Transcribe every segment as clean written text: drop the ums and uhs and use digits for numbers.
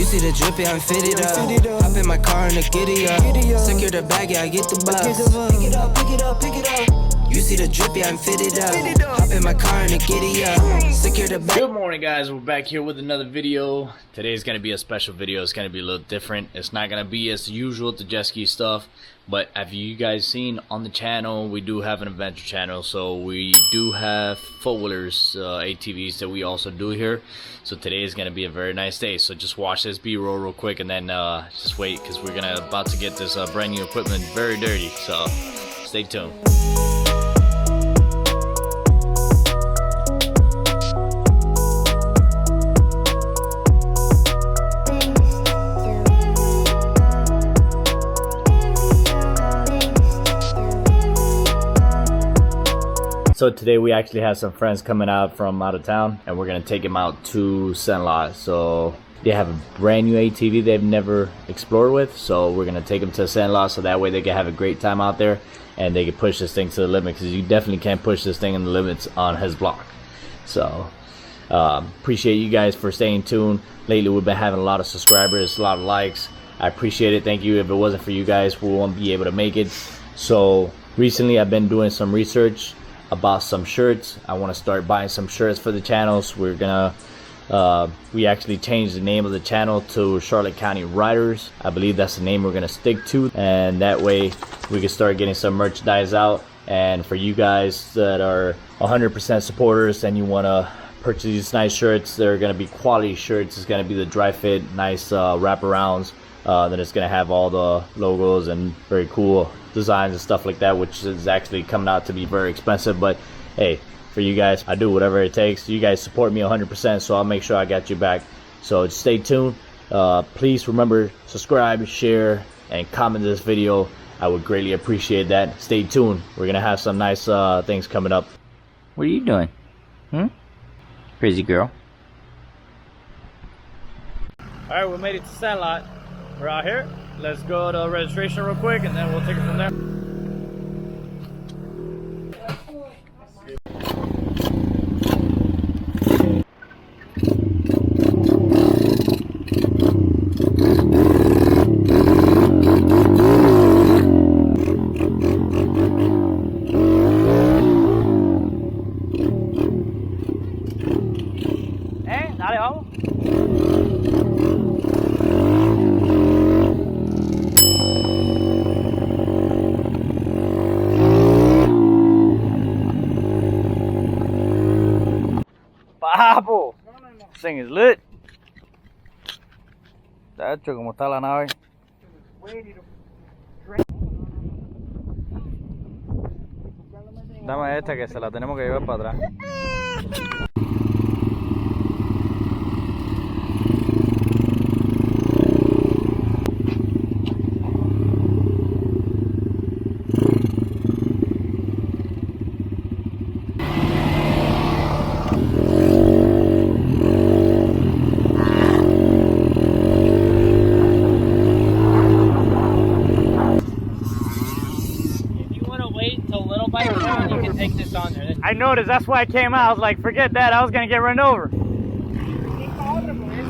see the drippy, I'm fitted up. Hop in my car and a giddy up. Secure the bag, yeah, I get the bus. Pick it up, pick it up, pick it up. You see the drippy, I'm fitted up. Hop in my car and a giddy up. Secure the bag. Good morning, guys. We're back here with another video. Today's gonna be a special video. It's gonna be a little different. It's not gonna be as usual the jet ski stuff, but have you guys seen on the channel, we do have an adventure channel, so we do have four-wheelers, ATVs that we also do here. So today is gonna be a very nice day. So just watch this B-roll real quick, and then just wait, because we're about to get this brand new equipment very dirty. So stay tuned. So today we actually have some friends coming out from out of town, and we're gonna take them out to Sandlot. So they have a brand new ATV they've never explored with, so we're gonna take them to Sandlot so that way they can have a great time out there and they can push this thing to the limit, because you definitely can't push this thing in the limits on his block. So appreciate you guys for staying tuned. Lately we've been having a lot of subscribers, a lot of likes. I appreciate it. Thank you. If it wasn't for you guys, we won't be able to make it. So recently I've been doing some research about some shirts. I want to start buying some shirts for the channels. We're gonna we actually changed the name of the channel to Charlotte County Riders. I believe that's the name we're gonna stick to, and that way we can start getting some merchandise out. And for you guys that are 100% supporters and you want to purchase these nice shirts, they're gonna be quality shirts. It's gonna be the dry fit, nice wraparounds. Then it's gonna have all the logos and very cool designs and stuff like that, which is actually coming out to be very expensive. But hey, for you guys, I do whatever it takes. You guys support me 100%, so I'll make sure I got you back. So just stay tuned. Please remember, subscribe, share, and comment this video. I would greatly appreciate that. Stay tuned. We're gonna have some nice things coming up. What are you doing? Crazy girl. Alright, we made it to Sandlot. We're out here. Let's go to registration real quick, and then we'll take it from there. Dale, vamos. Papo, this thing is lit. Tacho, como está la nave. Dame esta que se la tenemos que llevar para atrás. I noticed, that's why I came out. I was like, forget that, I was gonna get run over. It's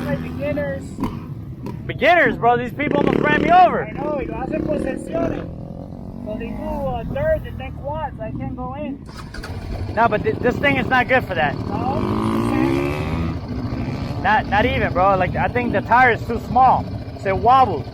like beginners. Beginners, bro, these people almost ran me over. I know, y lo hacen por secciones. So they do thirds and then quads. I can't go in. No, but this thing is not good for that. No? Not even, bro. Like, I think the tire is too small. So it wobbles.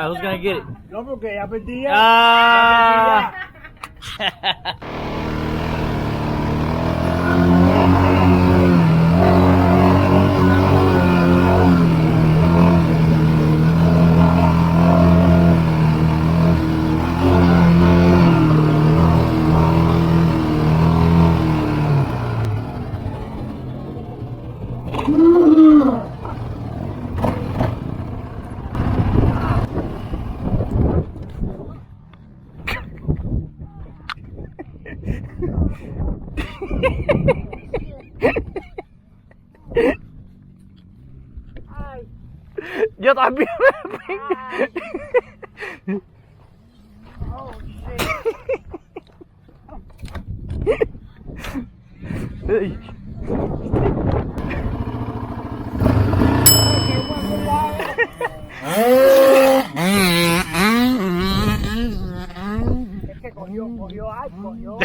Who's gonna get it? No, porque ya perdí ya. Ah. Ay, Yo también me ay. Oh shit. Ey. Es que cogió, ay, cogió.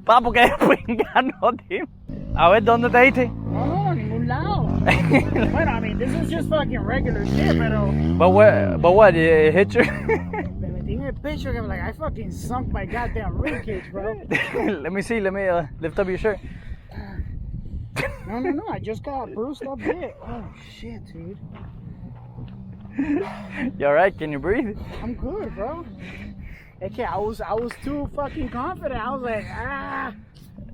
Papo, que no, tío. A ver, ¿dónde te diste? No, ningún lado. Bueno, I mean, this is just fucking regular shit, pero But what? It hit you? me metí en el pecho que like I fucking sunk my goddamn ribcage, bro. Let me see. Let me lift up your shirt. No, I just got bruised up there. Oh shit, dude. You alright? Can you breathe? I'm good, bro. Okay, I was too fucking confident. I was like,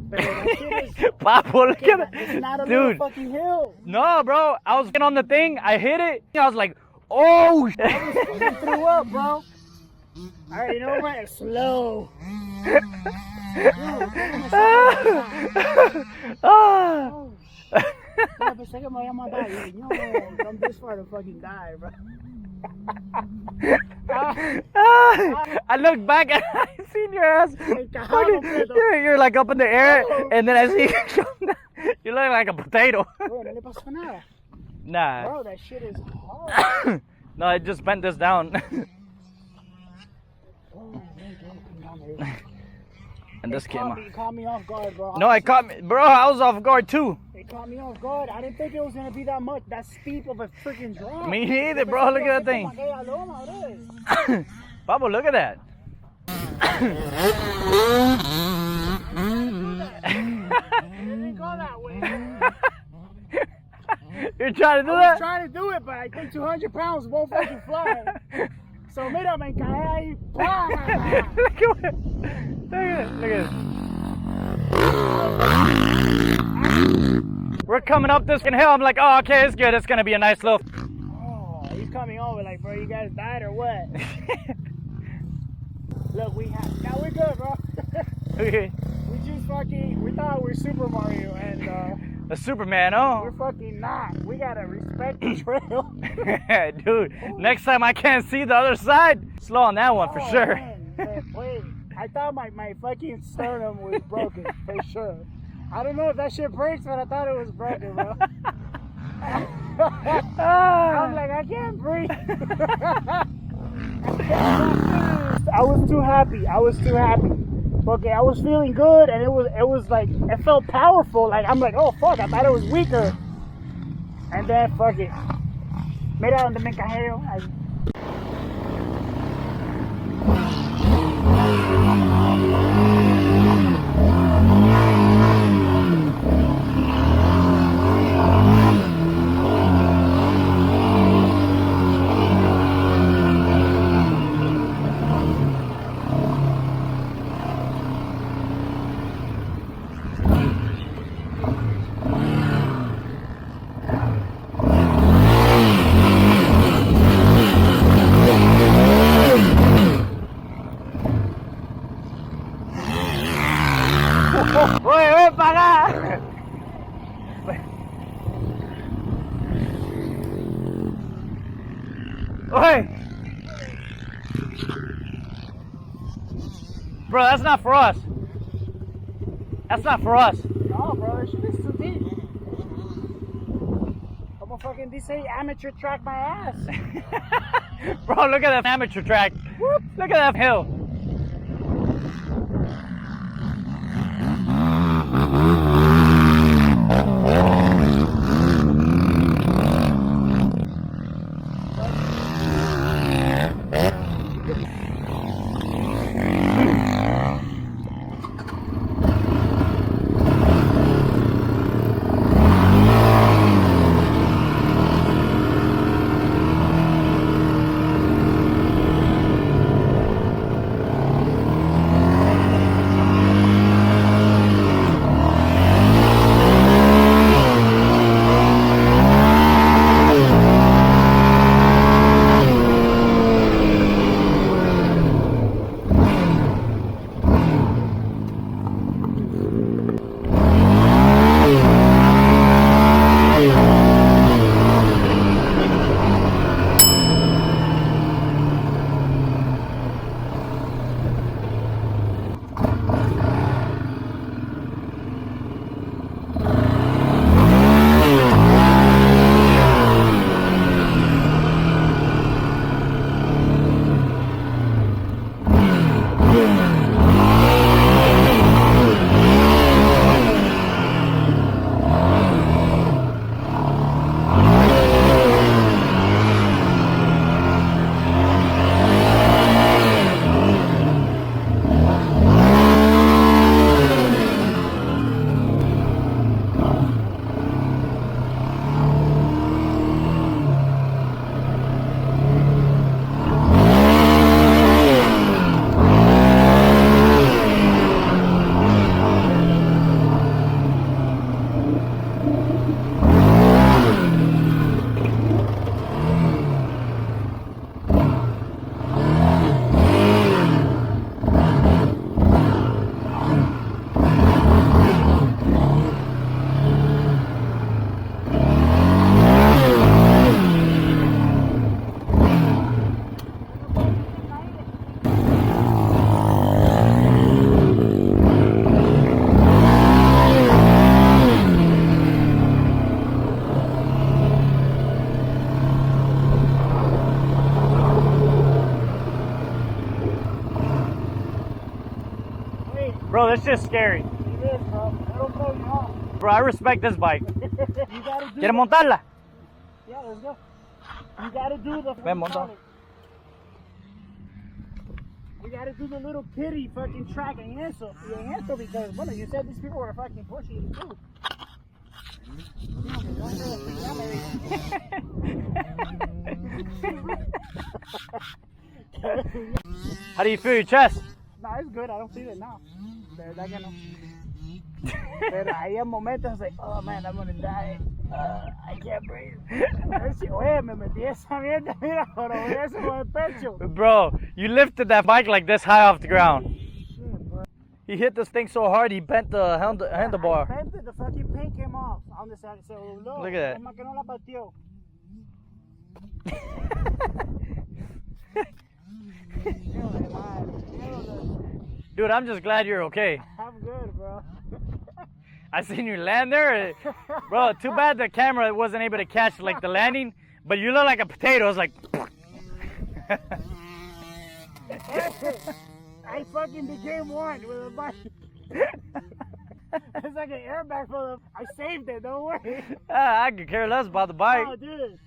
but that shit is, Papo, look at it's that. not a little Dude. fucking hill. No, bro. I was getting on the thing. I hit it. I was like, oh. I threw up, bro. Alright, you know what? Slow. Ah. Oh shit. Yeah, pensé que me había matado. Y dije, no, come this far to fucking die, bro. I looked back and I seen your ass. Encajado completo. You're like up in the air, and then I see you come down. You look like a potato. Bro, no le pasó nada. Nah. Bro, that shit is hard. No, I just bent this down. And this came It caught me off guard, bro. No, I caught me. Bro, I was off guard too. It caught me off guard. I didn't think it was gonna be that much, that steep of a freaking drop. Me neither, bro. Look at that thing. Pablo, look at that. It didn't go that way. You're trying to do I was that? trying to do it, but I think 200 pounds won't fucking fly. So mira, me caí ahí. Look at it. Look at it. We're coming up this hill. I'm like, oh, okay, it's good. It's gonna be a nice little. Oh, he's coming over like, bro, you guys died or what? Look, now we're good, bro. Okay. We thought we were Super Mario, and A Superman, we're oh. fucking not. We gotta respect the trail. Dude, next time I can't see the other side, slow on that one for Oh, sure. Man, wait, I thought my fucking sternum was broken, for sure. I don't know if that shit breaks, but I thought it was broken, bro. I was like, I can't breathe. I was too happy. Okay, I was feeling good, and it was like, it felt powerful. Like, I'm like, oh fuck, I thought it was weaker. And then, fuck it. Mira donde me encajé yo. Oye, ven para acá. Oye. Bro, that's not for us. That's not for us. No, bro, this shit is too deep. I'm gonna fucking say amateur track my ass. Bro, look at that amateur track. Whoop, look at that hill. Bro, that's just scary. It is, bro. It'll throw you off. Bro, I respect this bike. You gotta do ¿Quieres montarla? Yeah, let's go. You gotta do the Ven, monta. You gotta do the little kitty fucking track en eso because, bueno, you said these people were fucking pushing you too. How do you feel your chest? No, it's good. I don't feel it now. De verdad que no. Pero hay momentos like, oh man, I'm gonna die. I can't breathe. Oye, me metí esa mierda, mira, por eso con el pecho. Bro, you lifted that bike like this high off the ground. He hit this thing so hard he bent the handlebar. I bent it, the fucking paint came off. On the side, so no. Look at that. Que no la partió. Dude, I'm just glad you're okay. I'm good, bro. I seen you land there. Bro, too bad the camera wasn't able to catch like the landing, but you look like a potato. It's like I fucking became one with a bike. It's like an airbag for the. I saved it, don't worry. I could care less about the bike. Oh, dude.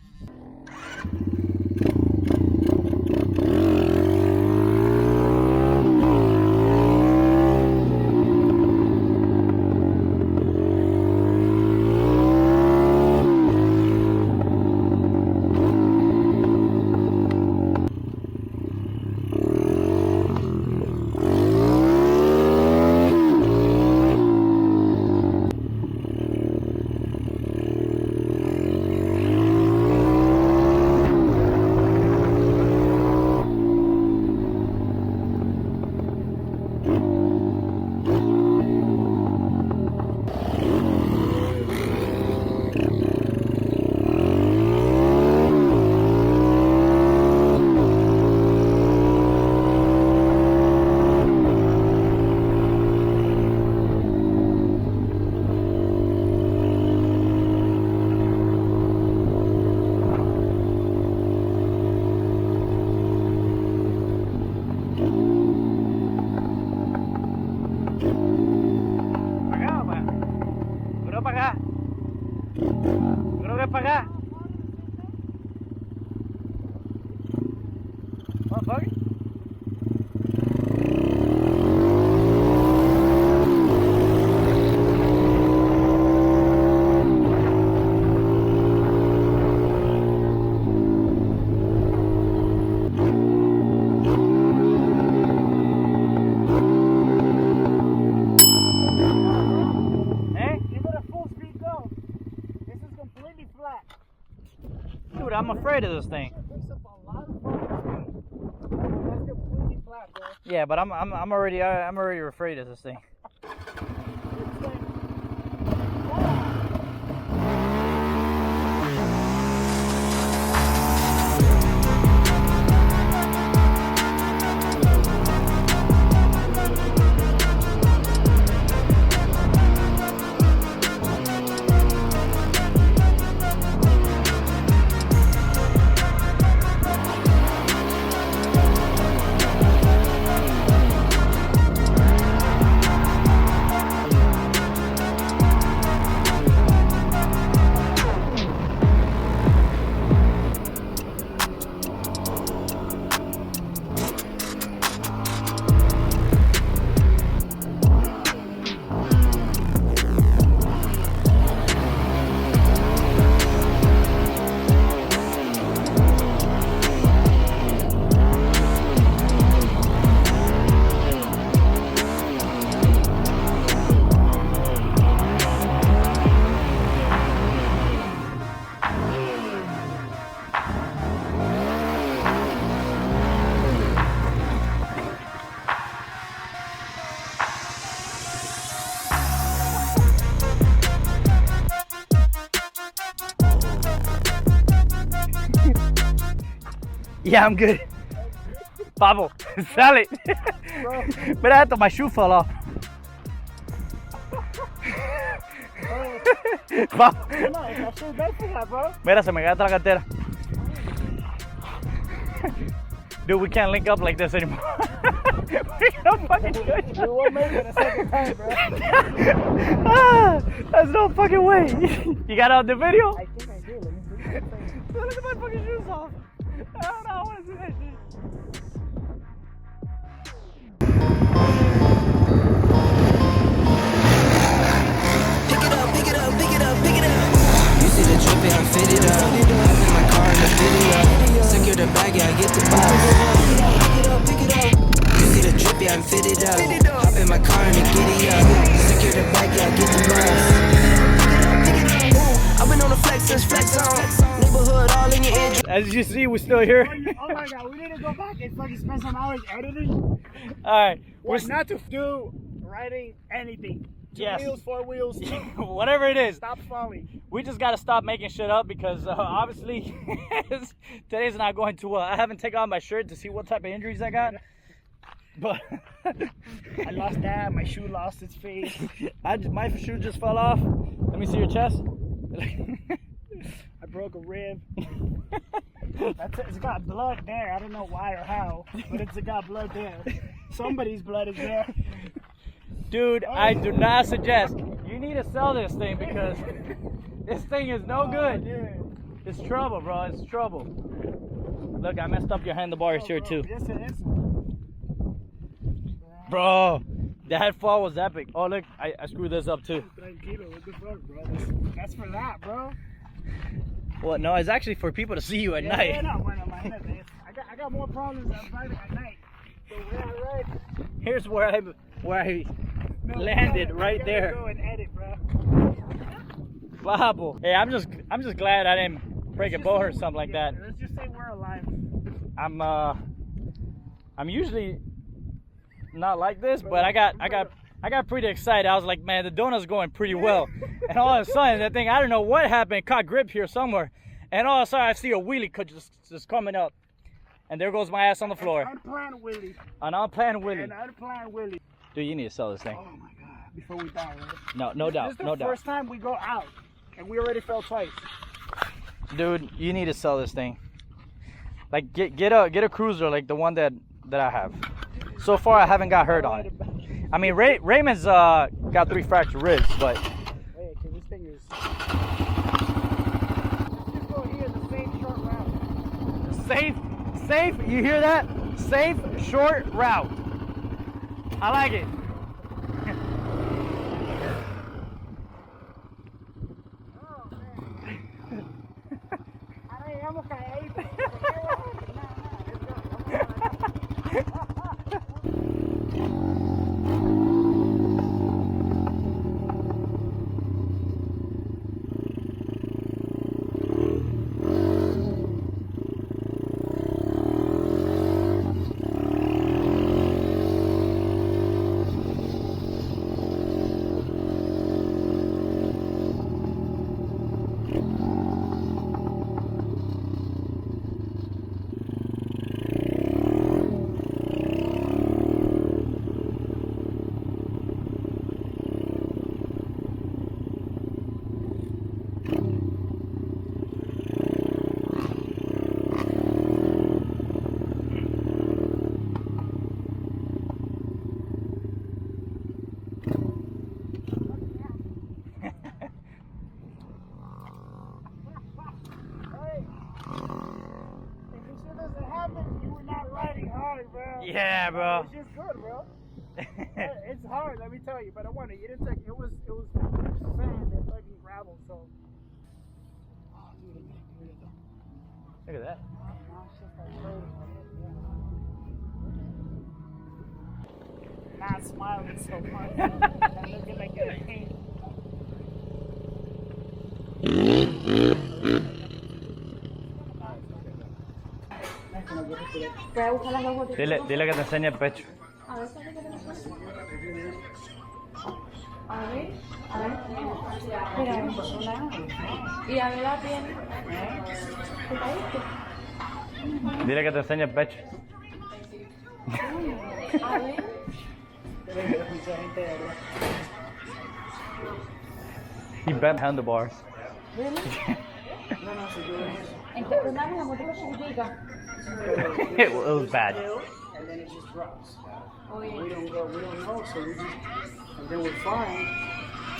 para acá. Motherfucker. Dude, I'm afraid of this thing. Yeah, but I'm already afraid of this thing. Yeah, I'm good. Pablo, sell it. Mira esto, my shoe fell off. Mira, se me gasta la cartera. Dude, we can't link up like this anymore. We're gonna fucking do it. We won't make it a second time, bro. There's no fucking way. You got out the video? I think I do. Let me see. Look at my fucking shoes off. I don't know. I want to see that shit. Pick it up, pick it up, pick it up, pick it up. You see the drippy, I'm fitted up. Hop in my car in the video. Secure the bag, yeah, I get the box. Pick it up, pick it up, pick it up. You see the drippy, I'm fitted up. Hop in my car in the giddy up. Secure the bag, yeah, I get the box. Pick it up. I've been on the flex since flex on. Neighborhood all in your ear. As you see, we're still here. Oh my god, we need to go back and fucking spend some hours editing. Alright. What not to do, writing anything. Two Yes. wheels, four wheels. Whatever it is. Stop falling. We just gotta stop making shit up because obviously today's not going too well. I haven't taken off my shirt to see what type of injuries I got. But I lost that. My shoe lost its face. my shoe just fell off. Let me see your chest. I broke a rib. That's it. It's got blood there. I don't know why or how, but it's got blood there. Somebody's blood is there. Dude, I do not suggest. You need to sell this thing because this thing is no good. Dude. It's trouble, bro. It's trouble. Look, I messed up your handlebars here too. Yes, it is. Bro, that fall was epic. Oh, look, I screwed this up too. Tranquilo, what the fuck, bro? That's for that, bro. What? No, it's actually for people to see you at night. Yeah, no, bueno, imagínate. I got more problems than driving at night. So we're all right. Here's where I landed right there. Go and edit, bro. Babo. Hey, I'm just glad I didn't break a bone or something like that. Let's just say we're alive. I'm usually not like this, but I got pretty excited. I was like, man, the donut's going pretty well. And all of a sudden, that thing, I don't know what happened, caught grip here somewhere. And all of a sudden, I see a wheelie just coming up. And there goes my ass on the floor. Unplanned Willie. An unplanned wheelie. An unplanned Willie. Dude, you need to sell this thing. Oh my god. Before we die, right? No doubt, This is no the doubt. first time we go out. And we already fell twice. Dude, you need to sell this thing. Like, get a cruiser like the one that I have. So far, I haven't got hurt on it. I mean, Raymond's got 3 fractured ribs, but... Wait, okay, this thing is... Let's just go here, the same short route. Safe, you hear that? Safe, short route. I like it. Oh, man. Ahora llegamos caídos. Yeah, bro. It's just good, bro. It's hard, let me tell you, but I want to. It was sand and fucking gravel, so. Oh, dude, Look at that. it's just like not smiling so much. I'm looking like a pain. Dile que te enseñe el pecho. A ver, Mira, y a ver la piel. ¿Te caíste? Dile que te enseñe el pecho. A ver. He bent handlebars. ¿En qué? ¿Dónde la motico chiquitica? It was bad. and then it just drops. Oh, We yeah. don't know, so we just, and then we're flying,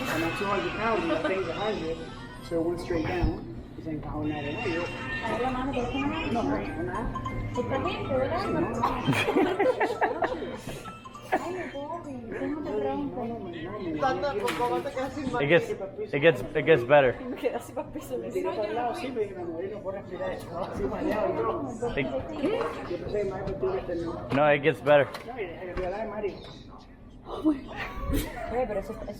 and at 200 pounds, the thing's 100, so it went straight down. Y se encajó en el hoyo. A ver, la mano, ¿te dejas No, nada? no, nada. ¿Estás bien, de verdad? No, no. Ay, no puedo, déjame te pregunto. It gets better. Me quedé así para el piso. Me tiré para el lado, sí, pero me morí, no puedo respirar. Así mareado y todo. It- Yo pensé, más que tú este no. no, it gets better. No, y dejé de hablar de Mario. Oye, pero eso está la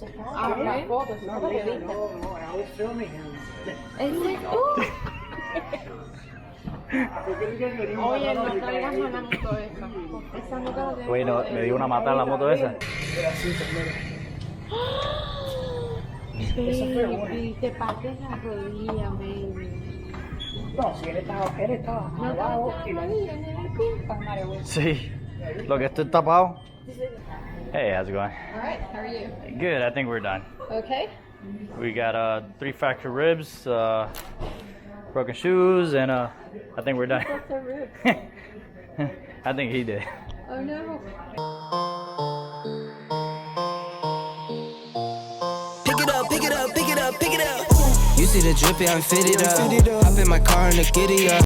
foto, eso No, está mira, periodista. no, I was filming him. Oye, no traigas a la moto esa. Esa moto la tengo. Oye, no, me dio una matada en la moto esa. Baby, te partes la rodilla, baby. No, si él estaba No abajo te y la la... rodilla ni en el pie. Mario, güey. Sí. Lo que estoy tapado. Hey, how's it going? Alright, how are you? Good, I think we're done. Okay. We got 3 fractured ribs, broken shoes, and I think we're done. What's the rib? I think he did. Oh no. Pick it up, pick it up, pick it up, pick it up. You see the drip, yeah, I'm fitted up. Hop in my car and the giddy up.